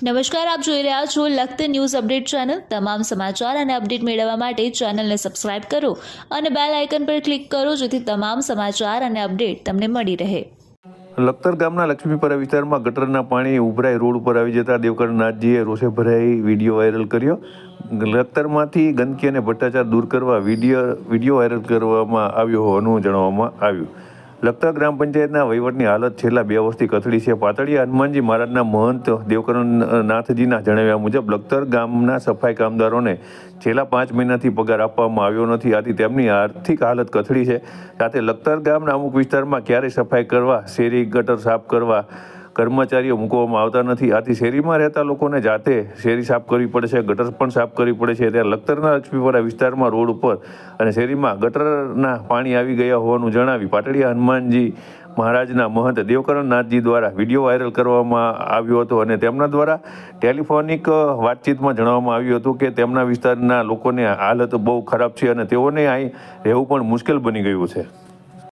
નમસ્કાર, આપ જોઈ રહ્યા છો લખત ન્યૂઝ અપડેટ ચેનલ। તમામ સમાચાર અને અપડેટ મેળવવા માટે ચેનલને સબસ્ક્રાઇબ કરો અને બેલ આઇકન પર ક્લિક કરો જેથી તમામ સમાચાર અને અપડેટ તમને મળી રહે। લખતર ગામના લક્ષ્મીપરા વિસ્તારમાં ગટરના પાણી ઉભરાઈ રોડ ઉપર આવી જતા દેવકરણ નાથજીએ રોષે ભરાઈ વિડીયો વાયરલ કર્યો। લખતરમાંથી ગંદકી અને ભ્રષ્ટાચાર દૂર કરવા વિડીયો વાયરલ કરવામાં આવ્યો હોવાનું જણાવવામાં આવ્યું। લખતર ગ્રામ પંચાયતના વહીવટની હાલત છેલ્લા 2 વર્ષથી કથળી છે। પાતળિયા હનુમાનજી મહારાજના મહંત દેવકરણ નાથજીના જણાવ્યા મુજબ લખતર ગામના સફાઈ કામદારોને છેલ્લા 5 મહિનાથી પગાર આપવામાં આવ્યો નથી, આથી તેમની આર્થિક હાલત કથળી છે। સાથે લખતર ગામના અમુક વિસ્તારમાં ક્યારેય સફાઈ કરવા, શેરી ગટર સાફ કરવા કર્મચારીઓ મૂકવામાં આવતા નથી, આથી શેરીમાં રહેતા લોકોને જાતે શેરી સાફ કરવી પડે છે, ગટર પણ સાફ કરવી પડે છે। ત્યારે લખતરના લક્ષ્મીપરા વિસ્તારમાં રોડ ઉપર અને શેરીમાં ગટરના પાણી આવી ગયા હોવાનું જણાવી પાટડિયા હનુમાનજી મહારાજના મહંત દેવકરણ નાથજી દ્વારા વિડીયો વાયરલ કરવામાં આવ્યો હતો અને તેમના દ્વારા ટેલિફોનિક વાતચીતમાં જણાવવામાં આવ્યું હતું કે તેમના વિસ્તારના લોકોને હાલત બહુ ખરાબ છે અને તેઓને અહીં રહેવું પણ મુશ્કેલ બની ગયું છે।